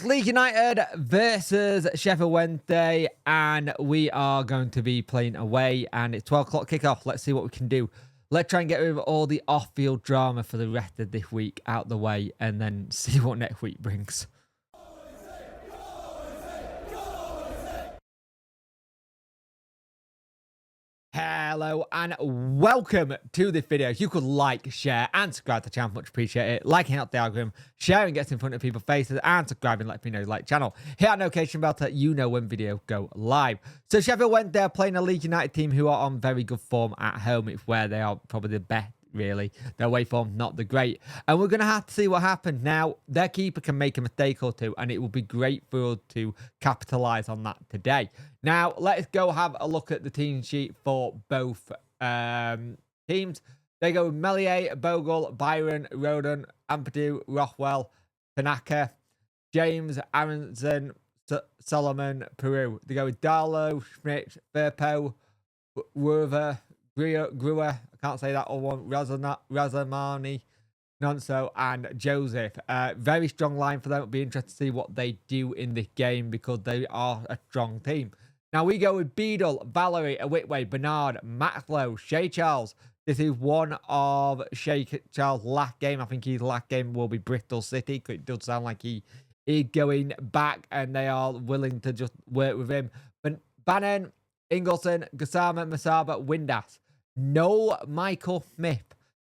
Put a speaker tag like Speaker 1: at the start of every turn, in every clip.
Speaker 1: It's Leeds United versus Sheffield Wednesday, and we are going to be playing away, and it's 12 o'clock kickoff. Let's see what we can do. Let's try and get rid of all the off-field drama for the rest of this week out the way, and then see what next week brings. Hello and welcome to this video. If you could like, share and subscribe to the channel, much appreciate it. Liking helps the algorithm, sharing gets in front of people's faces, and subscribing lets me know you like the channel. Hit that notification bell to let you know when videos go live. So Sheffield Wednesday are playing a Leeds United team who are on very good form at home. It's where they are probably the best. Really, their away form not the great, and we're gonna have to see what happens. Now their keeper can make a mistake or two, and it will be great for us to capitalize on that today. Now let's go have a look at the team sheet for both teams. They go with Melier, Bogle, Byron, Roden, Ampadu, Rothwell, Tanaka, James, Aronson, Solomon, Peru. They go with Darlow, Schmidt, Verpo, Werver, Gruer, I can't say that other one, Razamani, Nonso, and Joseph. Very strong line for them. It'll be interesting to see what they do in this game because they are a strong team. Now we go with Beadle, Valerie, Awitway, Bernard, Maxlow, Shea Charles. This is one of Shea Charles' last game. I think his last game will be Bristol City because it does sound like he is going back and they are willing to just work with him. But Bannon, Ingleson, Gassama, Masaba, Windass. No Michael Smith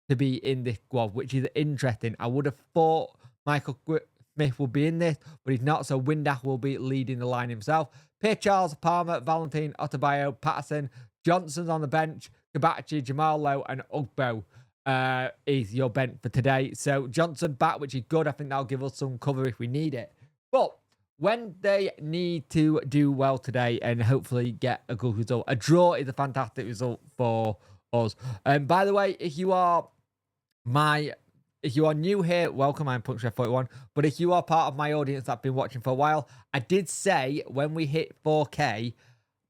Speaker 1: to be in this squad, which is interesting. I would have thought Michael Smith would be in this, but he's not, so Windass will be leading the line himself. Pierre Charles, Palmer, Valentine, Otabayo, Patterson, Johnson's on the bench, Kabachi, Jamal Lowe, and Ugbo is your bench for today. So Johnson back, which is good. I think that'll give us some cover if we need it. But when they need to do well today and hopefully get a good result, a draw is a fantastic result for us. And by the way, if you are new here, welcome. I'm Punchchef41. But if you are part of my audience that's been watching for a while, I did say when we hit 4K,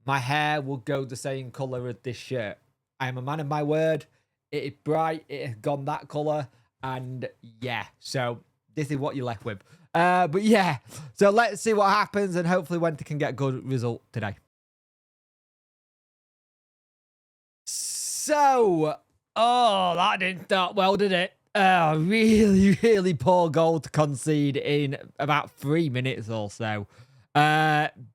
Speaker 1: my hair will go the same color as this shirt. I am a man of my word. It is bright. It has gone that color, and yeah. So this is what you're left with. But yeah, so let's see what happens, and hopefully Wente can get a good result today. So, oh, that didn't start well, did it? Really, really poor goal to concede in about 3 minutes or so.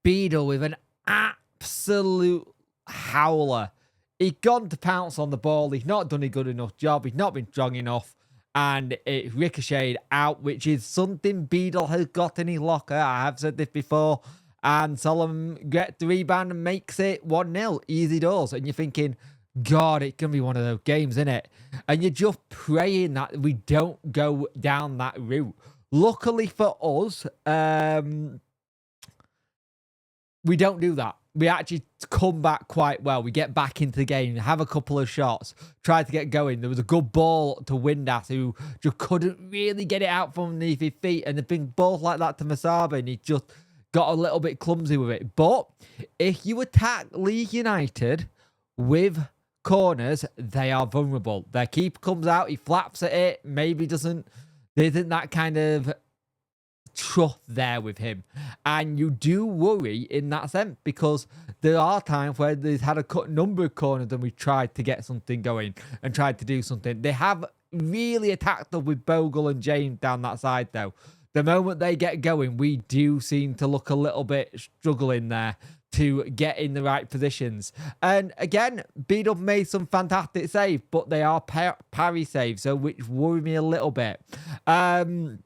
Speaker 1: Beadle with an absolute howler. He's gone to pounce on the ball. He's not done a good enough job. He's not been strong enough. And it ricocheted out, which is something Beadle has got in his locker. I have said this before. And Solomon gets the rebound and makes it 1-0. Easy doors. And you're thinking, God, it's going to be one of those games, isn't it? And you're just praying that we don't go down that route. Luckily for us, we don't do that. We actually come back quite well. We get back into the game, have a couple of shots, try to get going. There was a good ball to Windass who just couldn't really get it out from underneath his feet. And there've been balls like that to Masaba and he just got a little bit clumsy with it. But if you attack Leeds United with corners, they are vulnerable. Their keeper comes out, he flaps at it, maybe doesn't. There isn't that kind of trust there with him, and you do worry in that sense because there are times where they've had a number of corners and we tried to get something going and tried to do something. They have really attacked us with Bogle and James down that side though. The moment they get going, we do seem to look a little bit struggling there to get in the right positions. And again, Beadle made some fantastic saves, but they are parry saves, so which worry me a little bit. Bannon's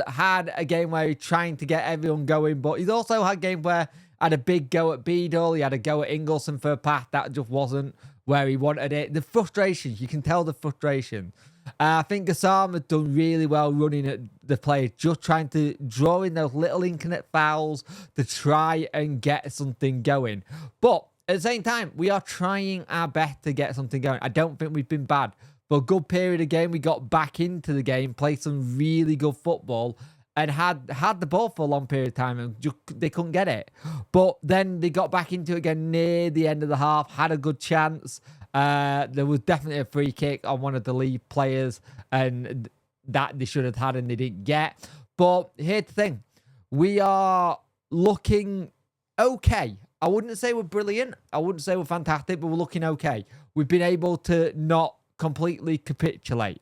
Speaker 1: had a game where he's trying to get everyone going, but he's also had a game where had a big go at Beadle. He had a go at Ingleson for a pass that just wasn't where he wanted it. The frustration, you can tell the frustration. I think Gassam has done really well running at the play, just trying to draw in those little infinite fouls to try and get something going. But at the same time, we are trying our best to get something going. I don't think we've been bad. For a good period of game, we got back into the game, played some really good football, and had the ball for a long period of time, and just, they couldn't get it. But then they got back into it again near the end of the half, had a good chance. There was definitely a free kick on one of the lead players, and that they should have had and they didn't get. But here's the thing. we are looking okay. I wouldn't say we're brilliant. I wouldn't say we're fantastic, but we're looking okay. We've been able to not completely capitulate.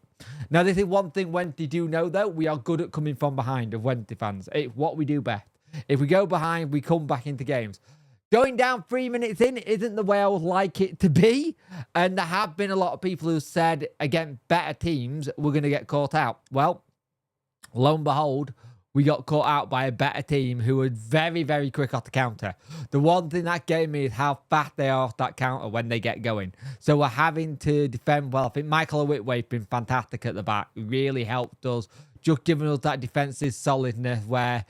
Speaker 1: Now, this is one thing Wednesday do know, though. We are good at coming from behind of Wednesday fans. It's what we do best. If we go behind, we come back into games. Going down 3 minutes in isn't the way I would like it to be. And there have been a lot of people who said, against better teams, we're going to get caught out. Well, lo and behold, we got caught out by a better team who were very, very quick off the counter. The one thing that gave me is how fast they are off that counter when they get going. So we're having to defend well. I think Michael Whitway's been fantastic at the back. Really helped us. Just giving us that defensive solidness where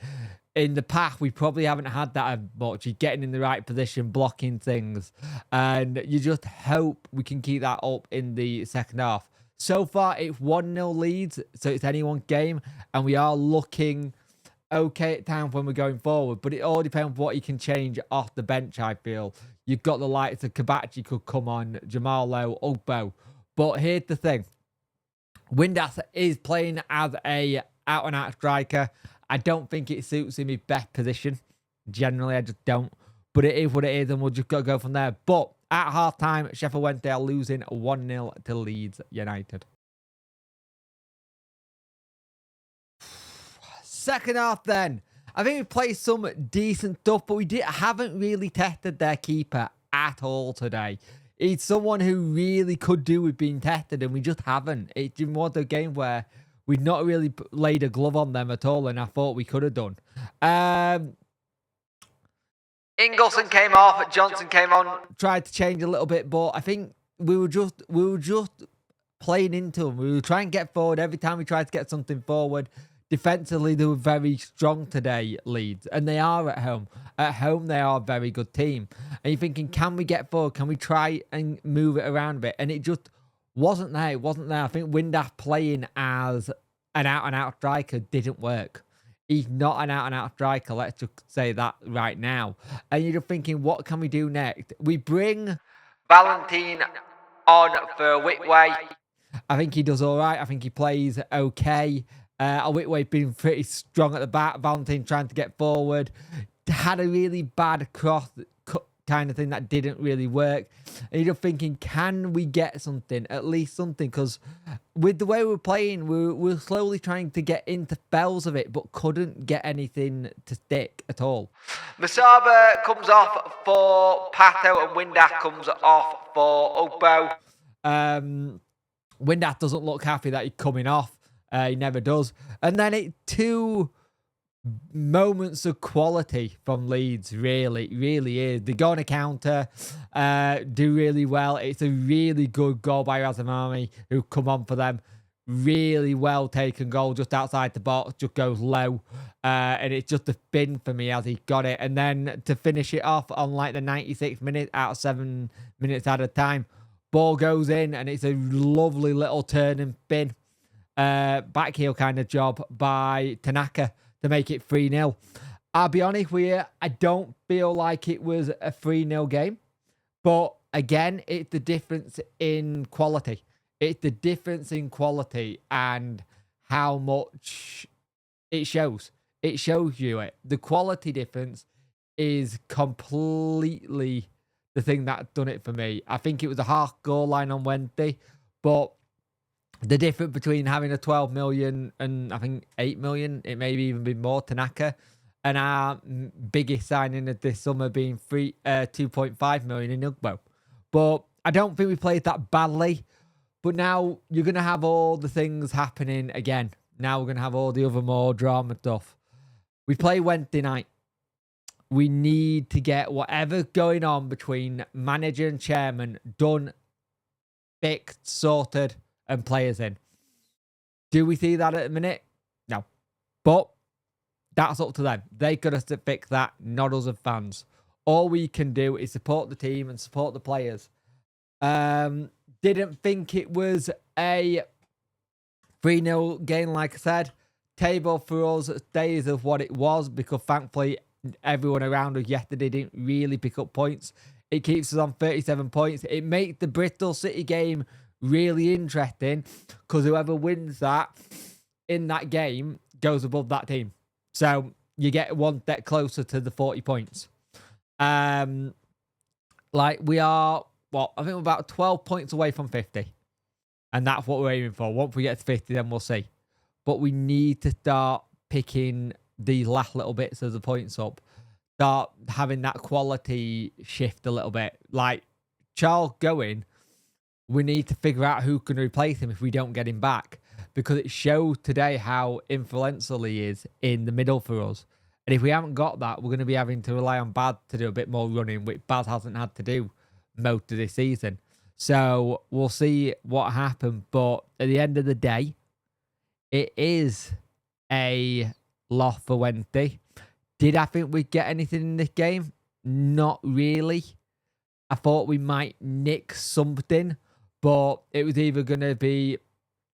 Speaker 1: in the past we probably haven't had that much. You're getting in the right position, blocking things. And you just hope we can keep that up in the second half. So far, it's 1-0 Leeds, so it's anyone's game, and we are looking okay at times when we're going forward, but it all depends what you can change off the bench, I feel. You've got the likes of Kabachi could come on, Jamal Lowe, Ugbo, but here's the thing. Windass is playing as a out-and-out striker. I don't think it suits him his best position. Generally, I just don't, but it is what it is, and we'll just got to go from there. But at half-time, Sheffield Wednesday are losing 1-0 to Leeds United. Second half then. I think we played some decent stuff, but we haven't really tested their keeper at all today. He's someone who really could do with being tested, and we just haven't. It's more the game where we've not really laid a glove on them at all, and I thought we could have done. Ingleson came off, Johnson came on, tried to change a little bit, but I think we were just playing into them. We were trying to get forward every time we tried to get something forward. Defensively, they were very strong today, Leeds, and they are at home. At home, they are a very good team. And you're thinking, can we get forward? Can we try and move it around a bit? And it just wasn't there. It wasn't there. I think Windass playing as an out-and-out striker didn't work. He's not an out-and-out striker. Let's just say that right now. And you're just thinking, what can we do next? We bring Valentine on for Whitway. I think he does all right. I think he plays okay. Whitway's been pretty strong at the back. Valentine trying to get forward. Had a really bad cross kind of thing that didn't really work. And you're just thinking, can we get something? At least something. Because with the way we're playing, we're slowly trying to get into spells of it, but couldn't get anything to stick at all. Masaba comes off for Pato, and Windass comes off for Ugbo. Windass doesn't look happy that he's coming off. He never does. And then two moments of quality from Leeds, really is. They go on a counter, do really well. It's a really good goal by Razamami, who come on for them. Really well taken goal just outside the box, just goes low. And it's just a spin for me as he got it. And then to finish it off on like the 96th minute out of 7 minutes at a time, ball goes in and it's a lovely little turn and spin. Back heel kind of job by Tanaka to make it 3-0. I'll be honest with you, I don't feel like it was a 3-0 game. But again, it's the difference in quality. It's the difference in quality and how much it shows. It shows you it. The quality difference is completely the thing that done it for me. I think it was a half goal line on Wednesday, but the difference between having a 12 million and I think 8 million, it may even be more, Tanaka, and our biggest signing of this summer being 2.5 million in Ugbo. But I don't think we played that badly. But now you're going to have all the things happening again. Now we're going to have all the other more drama stuff. We play Wednesday night. We need to get whatever's going on between manager and chairman done, fixed, sorted, and players in. Do we see that at the minute? No. But that's up to them. They got us to fix that, not us as fans. All we can do is support the team and support the players. Didn't think it was a 3-0 game, like I said. Table for us stays of what it was because thankfully everyone around us yesterday didn't really pick up points. It keeps us on 37 points. It makes the Bristol City game really interesting because whoever wins that in that game goes above that team. So you get one step closer to the 40 points. Like we are, what, I think we're about 12 points away from 50. And that's what we're aiming for. Once we get to 50, then we'll see. But we need to start picking these last little bits of the points up. Start having that quality shift a little bit. Like Charles going, we need to figure out who can replace him if we don't get him back. Because it showed today how influential he is in the middle for us. And if we haven't got that, we're going to be having to rely on Baz to do a bit more running, which Baz hasn't had to do most of this season. So we'll see what happens. But at the end of the day, it is a loss for Wednesday. Did I think we'd get anything in this game? Not really. I thought we might nick something, but it was either going to be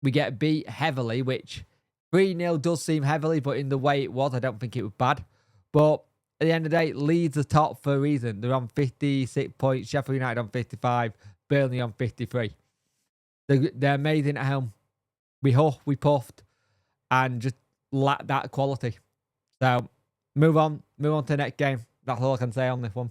Speaker 1: we get beat heavily, which 3-0 does seem heavily, but in the way it was, I don't think it was bad. But at the end of the day, Leeds are top for a reason. They're on 56 points, Sheffield United on 55, Burnley on 53. They're amazing at home. We puffed, and just lack that quality. So move on to the next game. That's all I can say on this one.